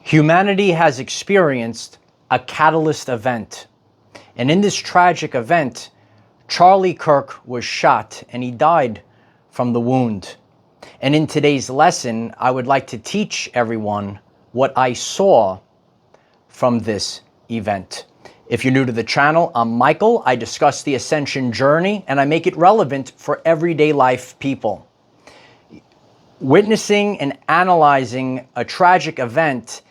Humanity has experienced a catalyst event. And in this tragic event, Charlie Kirk was shot and he died from the wound. And in today's lesson, I would like to teach everyone what I saw from this event. If you're new to the channel, I'm Michael. I discuss the ascension journey and I make it relevant for everyday life people. Witnessing and analyzing a tragic event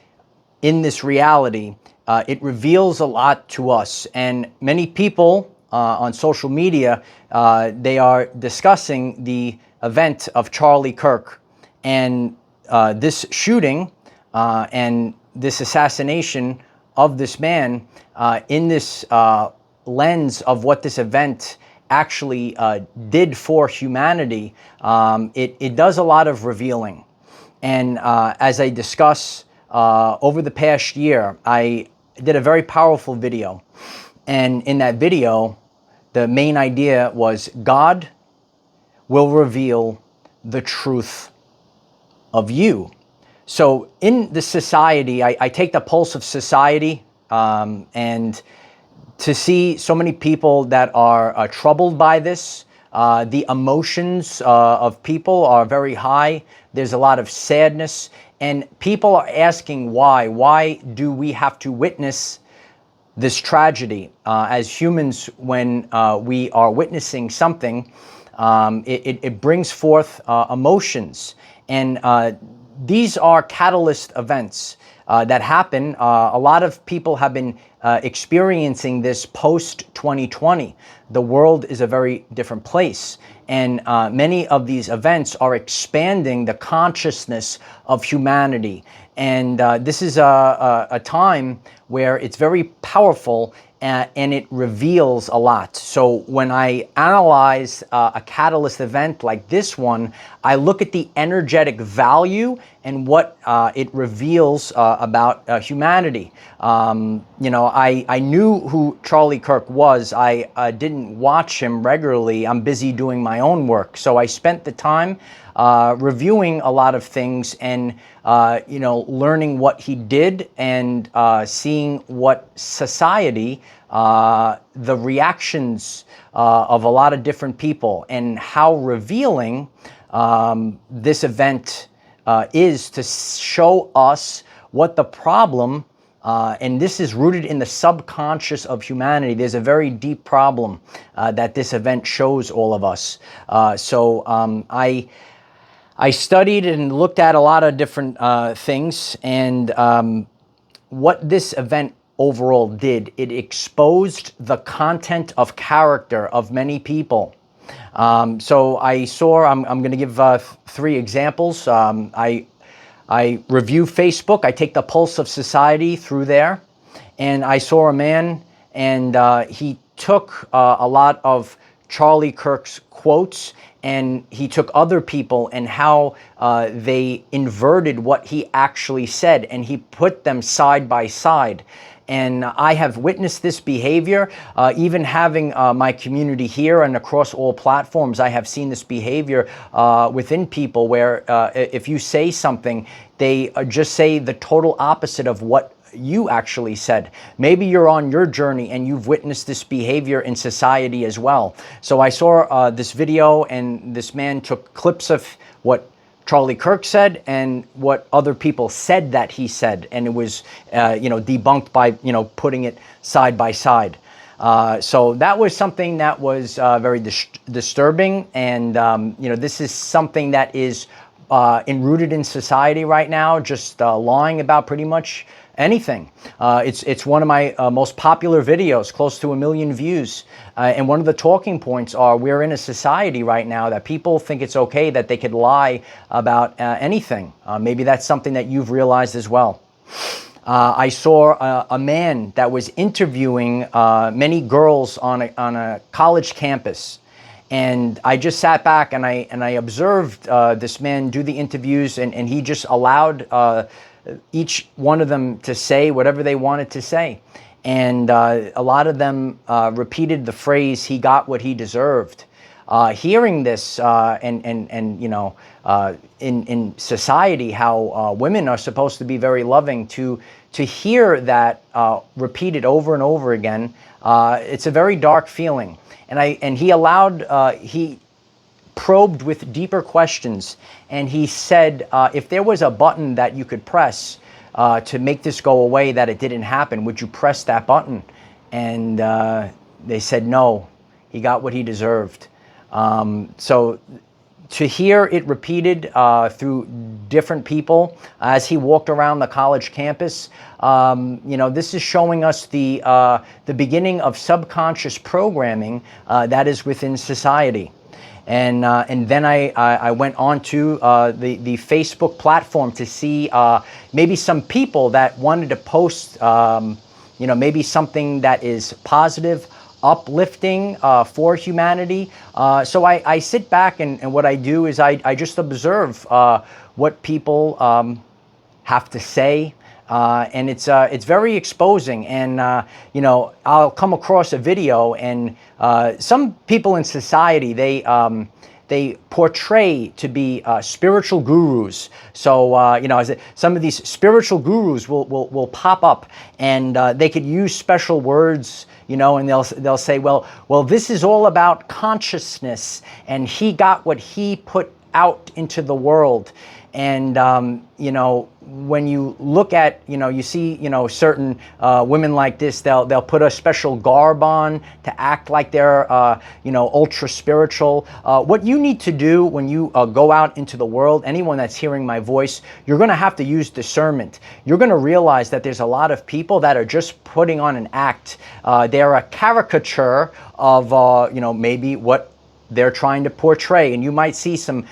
in this reality, it reveals a lot to us. And many people on social media, they are discussing the event of Charlie Kirk. And this shooting and this assassination of this man in this lens of what this event actually did for humanity, it does a lot of revealing. And as I discuss over the past year, I did a very powerful video. And in that video, the main idea was God will reveal the truth of you. So in the society, I take the pulse of society, and to see so many people that are troubled by this, the emotions of people are very high. There's a lot of sadness, and people are asking why. Why do we have to witness this tragedy? As humans, when we are witnessing something, it brings forth emotions. And these are catalyst events that happen. A lot of people have been experiencing this post-2020. The world is a very different place. And many of these events are expanding the consciousness of humanity. And this is a time where it's very powerful and it reveals a lot. So when I analyze a catalyst event like this one, I look at the energetic value and what it reveals about humanity. You know, I knew who Charlie Kirk was. I didn't watch him regularly. I'm busy doing my own work. So I spent the time reviewing a lot of things and you know, learning what he did and seeing what society, the reactions of a lot of different people, and how revealing this event is to show us what the problem, and this is rooted in the subconscious of humanity. There's a very deep problem that this event shows all of us. I studied and looked at a lot of different things, and what this event overall did, it exposed the content of character of many people. So I saw, I'm going to give 3 examples. I review Facebook. I take the pulse of society through there, and I saw a man, and he took a lot of Charlie Kirk's quotes, and he took other people and how they inverted what he actually said, and he put them side by side. And I have witnessed this behavior, even having my community here and across all platforms. I have seen this behavior within people where if you say something, they just say the total opposite of what you actually said. Maybe you're on your journey and you've witnessed this behavior in society as well. So I saw this video, and this man took clips of what Charlie Kirk said and what other people said that he said, and it was you know, debunked by, you know, putting it side by side. So that was something that was very disturbing, and you know, this is something that is enrooted in society right now, just lying about pretty much anything. It's one of my most popular videos, close to 1 million views. And one of the talking points are, we're in a society right now that people think it's okay that they could lie about anything. Maybe that's something that you've realized as well. I saw a man that was interviewing many girls on a college campus. And I just sat back and I observed this man do the interviews, and he just allowed each one of them to say whatever they wanted to say. And a lot of them repeated the phrase, he got what he deserved. hearing this and you know, in society, how women are supposed to be very loving, to hear that repeated over and over again, it's a very dark feeling. And he probed with deeper questions, and he said, if there was a button that you could press to make this go away, that it didn't happen, would you press that button? And they said no. He got what he deserved. So to hear it repeated through different people as he walked around the college campus, you know, this is showing us the beginning of subconscious programming that is within society. And then I went on to the Facebook platform to see maybe some people that wanted to post, you know, maybe something that is positive, uplifting for humanity. So I sit back and what I do is I just observe what people have to say. And it's very exposing, and you know, I'll come across a video, and some people in society, they portray to be spiritual gurus. So you know, some of these spiritual gurus will pop up, and they could use special words, you know, and they'll say, well, this is all about consciousness, and he got what he put out into the world. And you know, when you look at, you know, you see, you know, certain women like this, they'll put a special garb on to act like they're, you know, ultra spiritual. What you need to do when you go out into the world, anyone that's hearing my voice, you're going to have to use discernment. You're going to realize that there's a lot of people that are just putting on an act. They're a caricature of, you know, maybe what they're trying to portray, and you might see some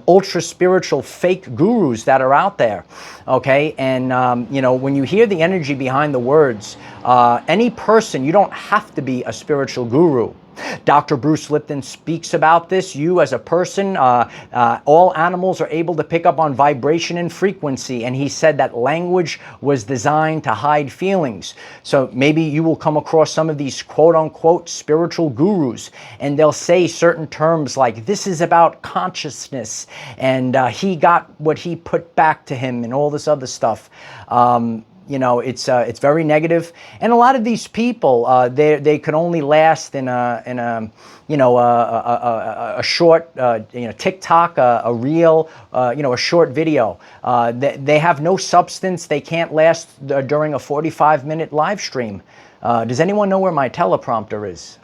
ultra spiritual fake gurus that are out there, okay? And you know, when you hear the energy behind the words, any person, you don't have to be a spiritual guru. Dr. Bruce Lipton speaks about this. You as a person, all animals are able to pick up on vibration and frequency, and he said that language was designed to hide feelings. So maybe you will come across some of these quote-unquote spiritual gurus, and they'll say certain terms like, this is about consciousness, and he got what he put back to him, and all this other stuff. You know, it's very negative, and a lot of these people, they can only last in a you know, a short, you know, TikTok, a reel, you know, a short video. They have no substance. They can't last during a 45-minute live stream. Does anyone know where my teleprompter is?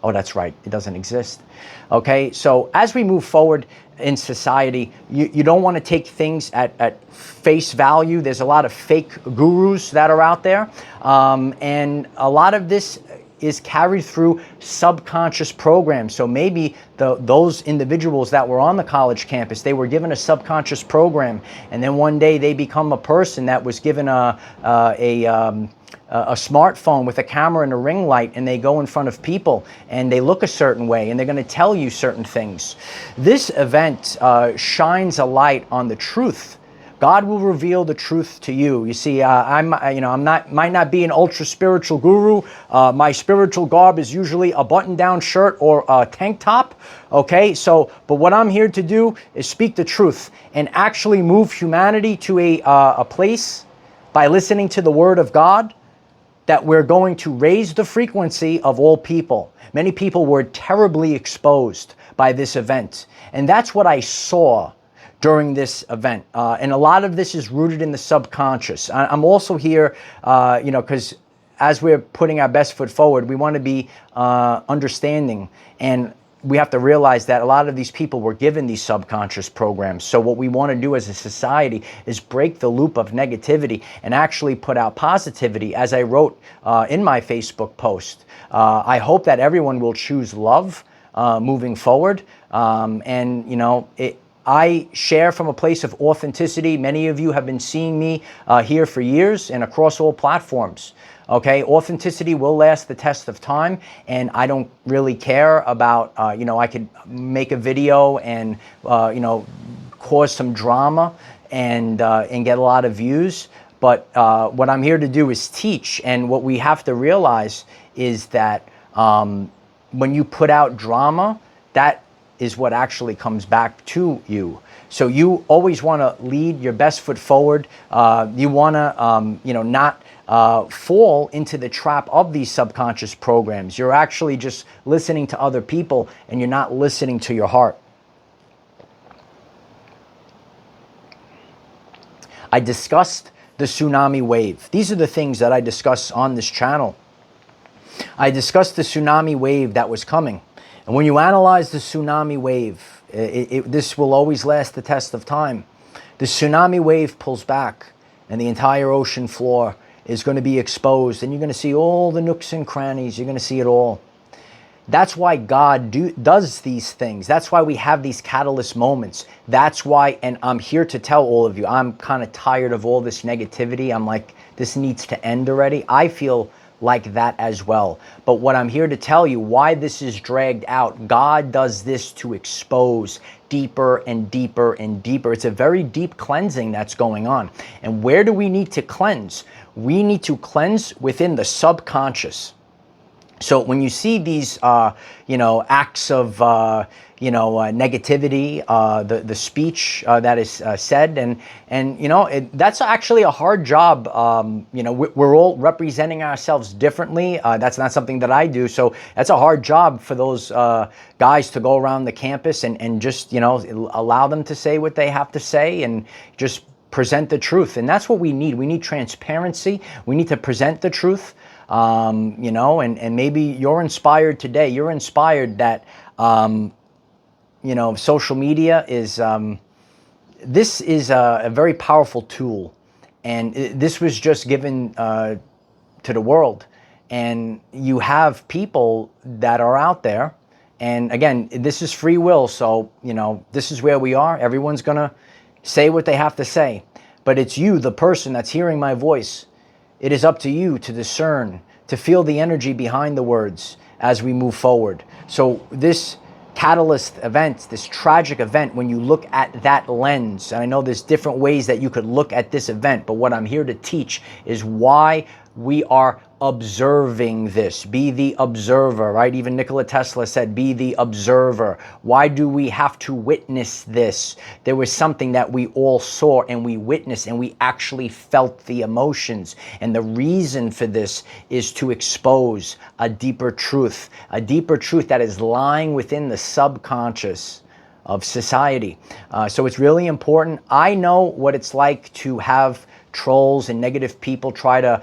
Oh, that's right. It doesn't exist. Okay, so as we move forward in society, you don't want to take things at face value. There's a lot of fake gurus that are out there. And a lot of this is carried through subconscious programs. So maybe those individuals that were on the college campus, they were given a subconscious program, and then one day they become a person that was given a smartphone with a camera and a ring light, and they go in front of people and they look a certain way, and they're going to tell you certain things. This event shines a light on the truth. God will reveal the truth to you. You see, might not be an ultra spiritual guru. My spiritual garb is usually a button-down shirt or a tank top. Okay, so, but what I'm here to do is speak the truth and actually move humanity to a place by listening to the Word of God, that we're going to raise the frequency of all people. Many people were terribly exposed by this event, and that's what I saw during this event. And a lot of this is rooted in the subconscious. I'm also here, you know, because as we're putting our best foot forward, we want to be understanding, and we have to realize that a lot of these people were given these subconscious programs. So what we want to do as a society is break the loop of negativity and actually put out positivity. As I wrote in my Facebook post, I hope that everyone will choose love moving forward. And, you know, I share from a place of authenticity. Many of you have been seeing me here for years and across all platforms. Okay, authenticity will last the test of time, and I don't really care about, you know, I could make a video and, you know, cause some drama and get a lot of views. But what I'm here to do is teach, and what we have to realize is that when you put out drama, that is what actually comes back to you. So you always want to lead your best foot forward. You want to, not fall into the trap of these subconscious programs. You're actually just listening to other people, and you're not listening to your heart. I discussed the tsunami wave. These are the things that I discuss on this channel. I discussed the tsunami wave that was coming. And when you analyze the tsunami wave, this will always last the test of time. The tsunami wave pulls back, and the entire ocean floor is going to be exposed, and you're going to see all the nooks and crannies. You're going to see it all. That's why God does these things. That's why we have these catalyst moments. That's why, and I'm here to tell all of you, I'm kind of tired of all this negativity. I'm like, this needs to end already. I feel like that as well. But what I'm here to tell you, why this is dragged out, God does this to expose deeper and deeper and deeper. It's a very deep cleansing that's going on. And where do we need to cleanse? We need to cleanse within the subconscious. So when you see these, acts of, negativity, the speech that is said, and that's actually a hard job. We're all representing ourselves differently. That's not something that I do. So that's a hard job for those guys to go around the campus and just, allow them to say what they have to say and just present the truth. And that's what we need. We need transparency. We need to present the truth. And maybe you're inspired today. You're inspired that, social media is, this is a very powerful tool. And this was just given to the world. And you have people that are out there. And again, this is free will. So, this is where we are. Everyone's going to say what they have to say. But it's you, the person that's hearing my voice. It is up to you to discern, to feel the energy behind the words as we move forward. So this catalyst event, this tragic event, when you look at that lens, and I know there's different ways that you could look at this event, but what I'm here to teach is why we are observing this. Be the observer, right? Even Nikola Tesla said, be the observer. Why do we have to witness this? There was something that we all saw and we witnessed and we actually felt the emotions. And the reason for this is to expose a deeper truth that is lying within the subconscious of society. So it's really important. I know what it's like to have trolls and negative people try to,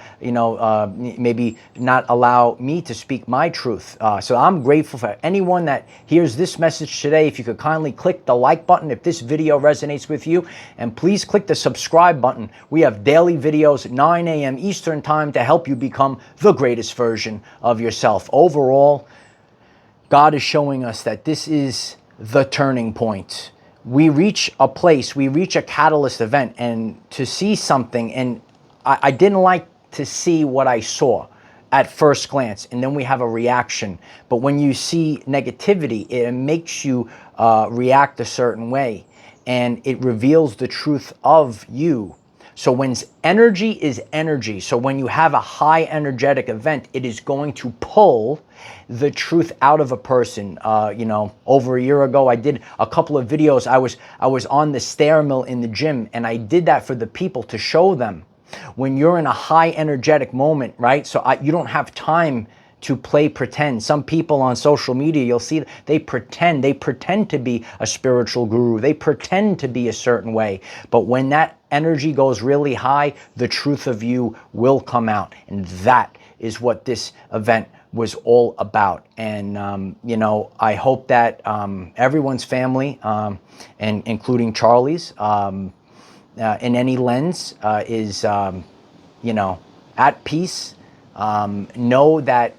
maybe not allow me to speak my truth. So I'm grateful for anyone that hears this message today. If you could kindly click the like button if this video resonates with you, and please click the subscribe button. We have daily videos at 9 a.m. Eastern time to help you become the greatest version of yourself. Overall, God is showing us that this is the turning point. We reach a place, we reach a catalyst event, and to see something, and I didn't like to see what I saw at first glance, and then we have a reaction. But when you see negativity, it makes you react a certain way, and it reveals the truth of you. So when energy is energy, so when you have a high energetic event, it is going to pull the truth out of a person. Over a year ago, I did a couple of videos. I was on the stair mill in the gym, and I did that for the people to show them when you're in a high energetic moment, right? So you don't have time to play pretend. Some people on social media, you'll see they pretend to be a spiritual guru. They pretend to be a certain way. But when that energy goes really high, the truth of you will come out. And that is what this event was all about. And, I hope that everyone's family, and including Charlie's, in any lens, is, at peace. Know that,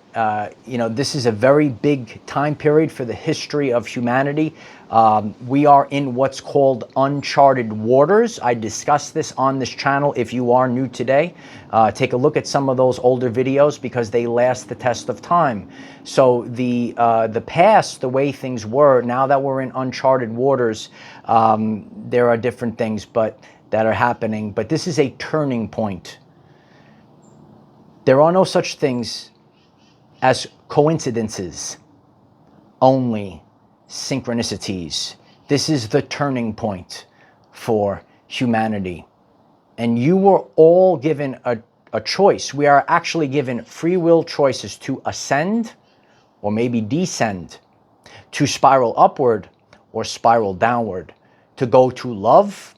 this is a very big time period for the history of humanity. We are in what's called uncharted waters. I discuss this on this channel. If you are new today, take a look at some of those older videos because they last the test of time. So the past, the way things were, now that we're in uncharted waters, there are different things that are happening. But this is a turning point. There are no such things as coincidences, only synchronicities. This is the turning point for humanity. And you were all given a choice. We are actually given free will choices to ascend or maybe descend, to spiral upward or spiral downward, to go to love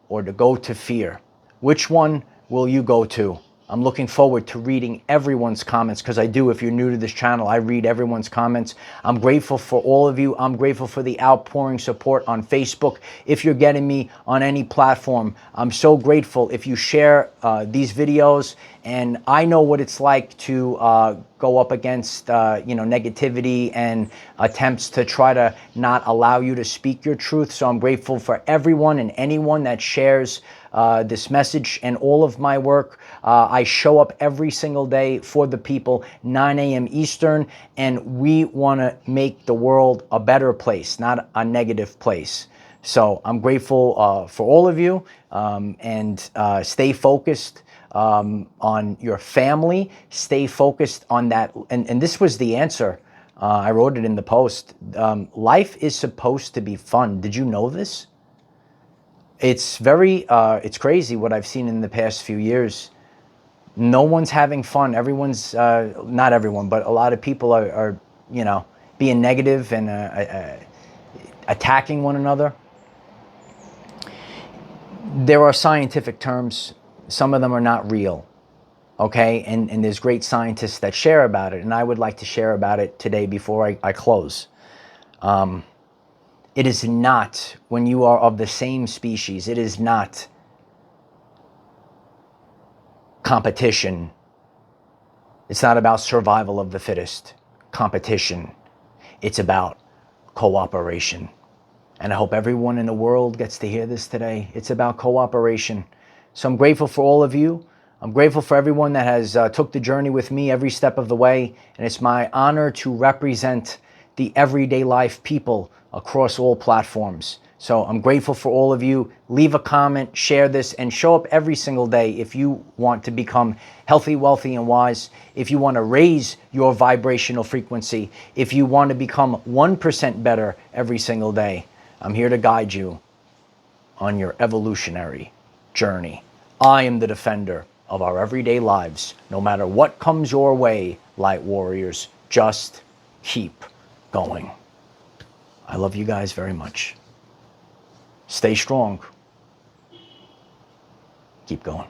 or to go to fear. Which one will you go to? I'm looking forward to reading everyone's comments, because I do. If you're new to this channel, I read everyone's comments. I'm grateful for all of you. I'm grateful for the outpouring support on Facebook. If you're getting me on any platform, I'm so grateful if you share these videos. And I know what it's like to go up against negativity and attempts to try to not allow you to speak your truth. So I'm grateful for everyone and anyone that shares this message and all of my work. I show up every single day for the people, 9 a.m. Eastern, and we want to make the world a better place, not a negative place. So I'm grateful for all of you, and stay focused on your family. Stay focused on that. And this was the answer. I wrote it in the post. Life is supposed to be fun. Did you know this? It's it's crazy what I've seen in the past few years. No one's having fun. Everyone's, not everyone, but a lot of people are being negative and attacking one another. There are scientific terms. Some of them are not real, okay? And there's great scientists that share about it, and I would like to share about it today before I close. It is not, when you are of the same species, it is not competition. It's not about survival of the fittest, competition. It's about cooperation. And I hope everyone in the world gets to hear this today. It's about cooperation. So I'm grateful for all of you. I'm grateful for everyone that has took the journey with me every step of the way. And it's my honor to represent the everyday life people across all platforms. So I'm grateful for all of you. Leave a comment, share this, and show up every single day if you want to become healthy, wealthy, and wise. If you want to raise your vibrational frequency. If you want to become 1% better every single day. I'm here to guide you on your evolutionary journey. I am the defender of our everyday lives. No matter what comes your way, light warriors, just keep going. I love you guys very much. Stay strong. Keep going.